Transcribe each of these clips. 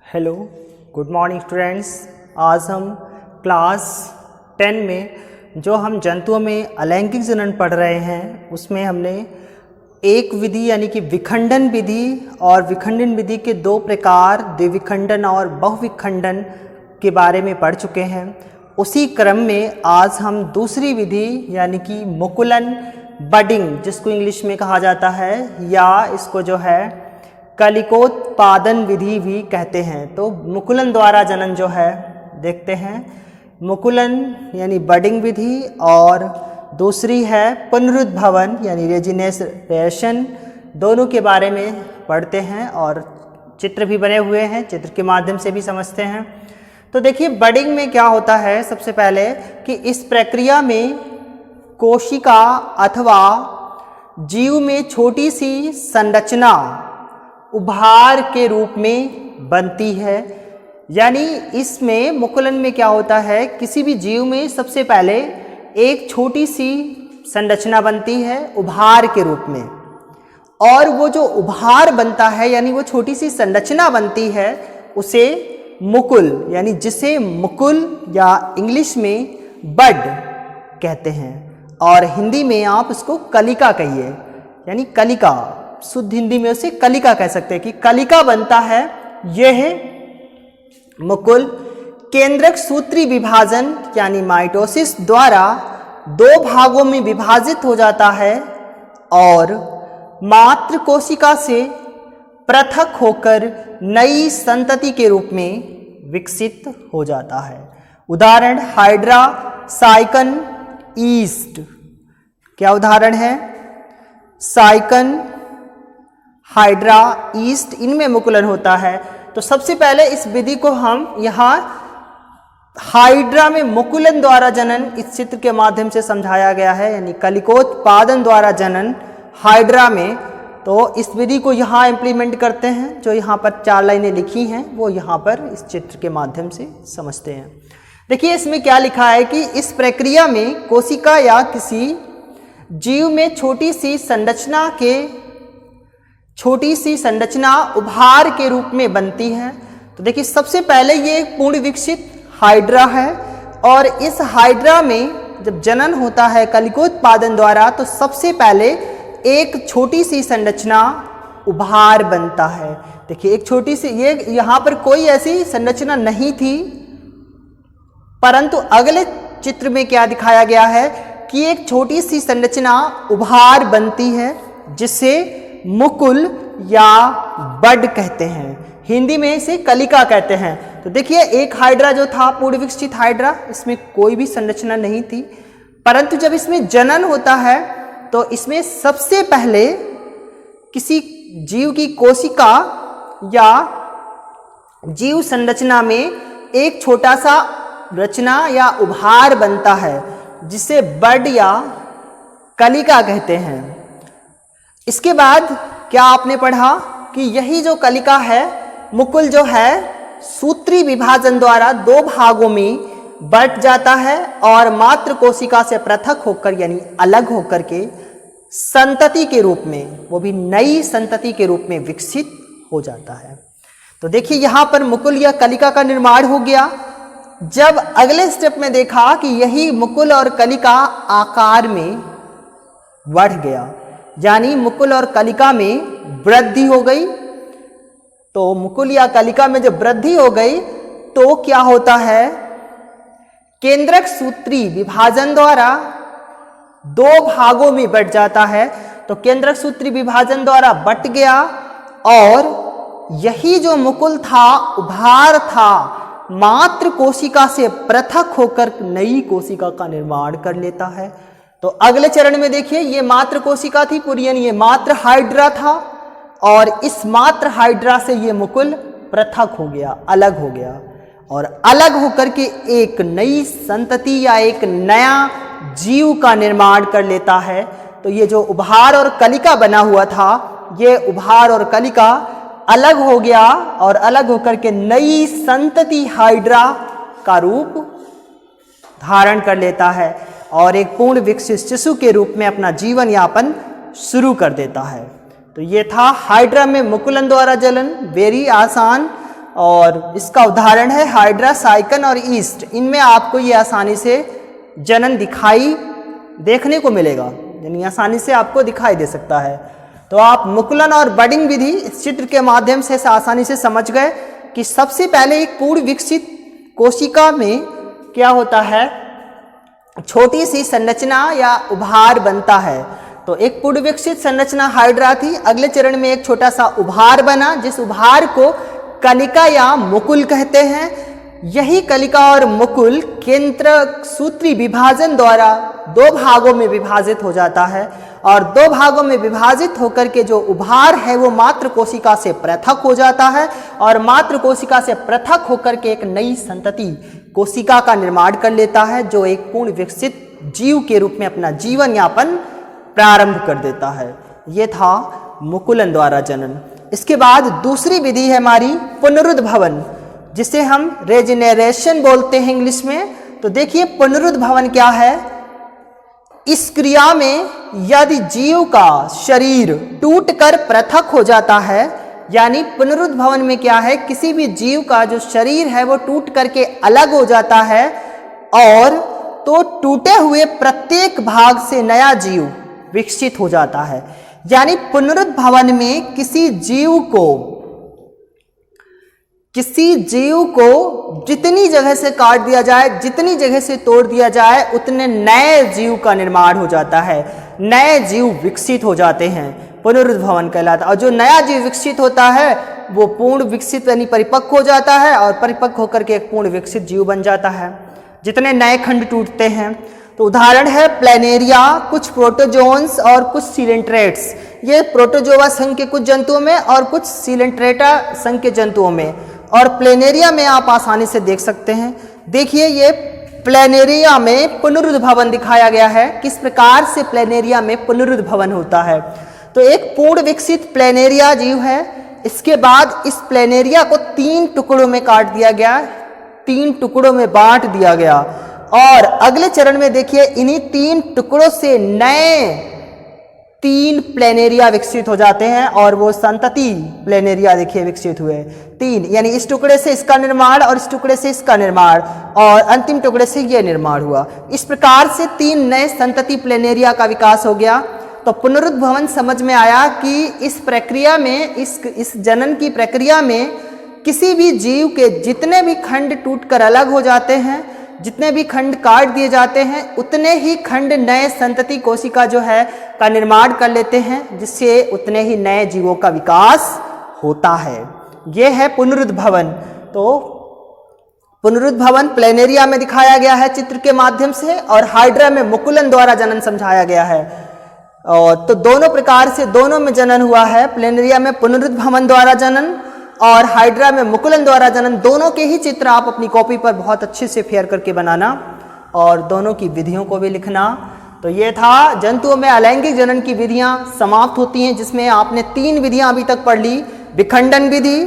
Hello, good morning students. आज हम class 10 में जो हम जंतुओं में अलैंगिक जनन पढ़ रहे हैं उसमें हमने एक विधि यानी कि विखंडन विधि और विखंडन विधि के दो प्रकार द्विविखंडन और बहुविखंडन के बारे में पढ़ चुके हैं। उसी क्रम में आज हम दूसरी विधि यानी कि मुकुलन बडिंग, जिसको इंग्लिश में कहा जाता है या इसको जो है कलिकोत्पादन विधि भी कहते हैं। तो मुकुलन द्वारा जनन जो है देखते हैं, मुकुलन यानी बडिंग विधि और दूसरी है पुनरुद्भवन यानी रेजिनेशन। दोनों के बारे में पढ़ते हैं और चित्र भी बने हुए हैं, चित्र के माध्यम से भी समझते हैं। तो देखिए बडिंग में क्या होता है, सबसे पहले कि इस प्रक्रिया में कोशिका अथवा जीव में छोटी सी संरचना उभार के रूप में बनती है। यानी इसमें मुकुलन में क्या होता है, किसी भी जीव में सबसे पहले एक छोटी सी संरचना बनती है उभार के रूप में, और वो जो उभार बनता है यानी वो छोटी सी संरचना बनती है उसे मुकुल यानी जिसे मुकुल या इंग्लिश में बड कहते हैं और हिंदी में आप उसको कलिका कहिए, यानी कलिका, शुद्ध हिंदी में उसे कलिका कह सकते हैं कि कलिका बनता है। यह है मुकुल। केंद्रक सूत्री विभाजन यानी माइटोसिस द्वारा दो भागों में विभाजित हो जाता है और मात्र कोशिका से पृथक होकर नई संतति के रूप में विकसित हो जाता है। उदाहरण हाइड्रा, साइकन, ईस्ट। क्या उदाहरण है? साइकन, हाइड्रा, ईस्ट, इनमें मुकुलन होता है। तो सबसे पहले इस विधि को हम यहाँ हाइड्रा में मुकुलन द्वारा जनन इस चित्र के माध्यम से समझाया गया है, यानी कलिकोत्पादन द्वारा जनन हाइड्रा में। तो इस विधि को यहाँ इम्प्लीमेंट करते हैं, जो यहाँ पर 4 लाइनें लिखी हैं वो यहाँ पर इस चित्र के माध्यम से समझते हैं। देखिए इसमें क्या लिखा है कि इस प्रक्रिया में कोशिका या किसी जीव में छोटी सी संरचना उभार के रूप में बनती है। तो देखिए सबसे पहले ये एक पूर्ण विकसित हाइड्रा है और इस हाइड्रा में जब जनन होता है कलिकोत्पादन द्वारा तो सबसे पहले एक छोटी सी संरचना उभार बनता है। देखिए एक छोटी सी, ये यहाँ पर कोई ऐसी संरचना नहीं थी, परंतु अगले चित्र में क्या दिखाया गया है कि एक छोटी सी संरचना उभार बनती है जिसे मुकुल या बड कहते हैं। हिंदी में इसे कलिका कहते हैं। तो देखिए एक हाइड्रा जो था पूर्ण विकसित हाइड्रा, इसमें कोई भी संरचना नहीं थी, परंतु जब इसमें जनन होता है तो इसमें सबसे पहले किसी जीव की कोशिका या जीव संरचना में एक छोटा सा रचना या उभार बनता है जिसे बड या कलिका कहते हैं। इसके बाद क्या आपने पढ़ा कि यही जो कलिका है, मुकुल जो है सूत्री विभाजन द्वारा दो भागों में बट जाता है और मात्र कोशिका से पृथक होकर यानी अलग होकर के संतति के रूप में, वो भी नई संतति के रूप में विकसित हो जाता है। तो देखिए यहाँ पर मुकुल या कलिका का निर्माण हो गया। जब अगले स्टेप में देखा कि यही मुकुल और कलिका आकार में बढ़ गया, यानी मुकुल और कलिका में वृद्धि हो गई। तो मुकुल या कलिका में जब वृद्धि हो गई तो क्या होता है, केंद्रक सूत्री विभाजन द्वारा दो भागों में बट जाता है। तो केंद्रक सूत्री विभाजन द्वारा बट गया और यही जो मुकुल था, उभार था, मात्र कोशिका से पृथक होकर नई कोशिका का निर्माण कर लेता है। तो अगले चरण में देखिए ये मात्र कोशिका थी पूरी, यानी ये मात्र हाइड्रा था और इस मात्र हाइड्रा से ये मुकुल पृथक हो गया, अलग हो गया और अलग होकर के एक नई संतति या एक नया जीव का निर्माण कर लेता है। तो ये जो उभार और कलिका बना हुआ था, ये उभार और कलिका अलग हो गया और अलग होकर के नई संतति हाइड्रा का रूप धारण कर लेता है और एक पूर्ण विकसित शिशु के रूप में अपना जीवन यापन शुरू कर देता है। तो ये था हाइड्रा में मुकुलन द्वारा जनन, वेरी आसान और इसका उदाहरण है हाइड्रा, साइकन और ईस्ट। इनमें आपको ये आसानी से जनन दिखाई देखने को मिलेगा, यानी आसानी से आपको दिखाई दे सकता है। तो आप मुकुलन और बडिंग विधि इस चित्र के माध्यम से आसानी से समझ गए कि सबसे पहले एक पूर्ण विकसित कोशिका में क्या होता है, छोटी सी संरचना या उभार बनता है। तो एक पूर्ण विकसित संरचना हाइड्रा थी, अगले चरण में एक छोटा सा उभार बना, जिस उभार को कलिका या मुकुल कहते हैं। यही कलिका और मुकुल केंद्रक सूत्री विभाजन द्वारा दो भागों में विभाजित हो जाता है, और दो भागों में विभाजित होकर के जो उभार है वो मात्र कोशिका से पृथक हो जाता है, और मात्र कोशिका से पृथक होकर के एक नई संतति कोशिका का निर्माण कर लेता है, जो एक पूर्ण विकसित जीव के रूप में अपना जीवन यापन प्रारंभ कर देता है। ये था मुकुलन द्वारा जनन। इसके बाद दूसरी विधि है हमारी पुनरुद्भवन, जिसे हम रेजेनरेशन बोलते हैं इंग्लिश में। तो देखिए पुनरुद्भवन क्या है। इस क्रिया में यदि जीव का शरीर टूटकर पृथक हो जाता है, यानी पुनरुद्भवन में क्या है, किसी भी जीव का जो शरीर है वो टूट करके अलग हो जाता है, और तो टूटे हुए प्रत्येक भाग से नया जीव विकसित हो जाता है। यानी पुनरुद्भवन में किसी जीव को जितनी जगह से काट दिया जाए, जितनी जगह से तोड़ दिया जाए, उतने नए जीव का निर्माण हो जाता है, नए जीव विकसित हो जाते हैं, पुनरुद्भवन कहलाता है। और जो नया जीव विकसित होता है वो पूर्ण विकसित यानी परिपक्व हो जाता है, और परिपक्व होकर के एक पूर्ण विकसित जीव बन जाता है, जितने नए खंड टूटते हैं। तो उदाहरण है प्लेनेरिया, कुछ प्रोटोजोन्स और कुछ सीलेंट्रेट्स। ये प्रोटोजोआ संघ के कुछ जंतुओं में और कुछ सीलेंट्रेटा संघ के जंतुओं में। और प्लेनेरिया में आप आसानी से देख सकते हैं, देखिए ये प्लेनेरिया में पुनरुद्भवन दिखाया गया है, किस प्रकार से प्लेनेरिया में पुनरुद्भवन होता है। तो एक पूर्ण विकसित प्लेनेरिया जीव है। इसके बाद इस प्लेनेरिया को 3 टुकड़ों में काट दिया गया, 3 टुकड़ों में बांट दिया गया, और अगले चरण में देखिए इन्हीं 3 टुकड़ों से नए 3 प्लेनेरिया विकसित हो जाते हैं, और वो संतति प्लेनेरिया देखिए विकसित हुए 3, यानी इस टुकड़े से इसका निर्माण, और इस टुकड़े से इसका निर्माण, और अंतिम टुकड़े से ये निर्माण हुआ। इस प्रकार से 3 नए संतति प्लेनेरिया का विकास हो गया। तो पुनरुद्भवन समझ में आया कि इस प्रक्रिया में, इस जनन की प्रक्रिया में किसी भी जीव के जितने भी खंड टूटकर अलग हो जाते हैं, जितने भी खंड काट दिए जाते हैं, उतने ही खंड नए संतति कोशिका जो है का निर्माण कर लेते हैं, जिससे उतने ही नए जीवों का विकास होता है। यह है पुनरुद्भवन। तो पुनरुद्भवन प्लेनेरिया में दिखाया गया है चित्र के माध्यम से, और हाइड्रा में मुकुलन द्वारा जनन समझाया गया है। और तो दोनों प्रकार से दोनों में जनन हुआ है, प्लेनेरिया में पुनरुद्भवन द्वारा जनन और हाइड्रा में मुकुलन द्वारा जनन। दोनों के ही चित्र आप अपनी कॉपी पर बहुत अच्छे से फेयर करके बनाना, और दोनों की विधियों को भी लिखना। तो ये था जंतुओं में अलैंगिक जनन की विधियां समाप्त होती हैं, जिसमें आपने 3 विधियां अभी तक पढ़ ली, विखंडन विधि,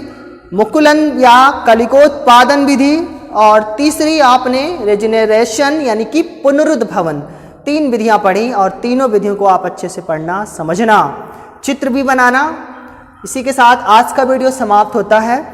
मुकुलन या कलिकोत्पादन विधि, और तीसरी आपने रेजेनरेशन यानी कि पुनरुद्भवन। 3 विधियां पढ़ी, और तीनों विधियों को आप अच्छे से पढ़ना, समझना, चित्र भी बनाना। इसी के साथ आज का वीडियो समाप्त होता है।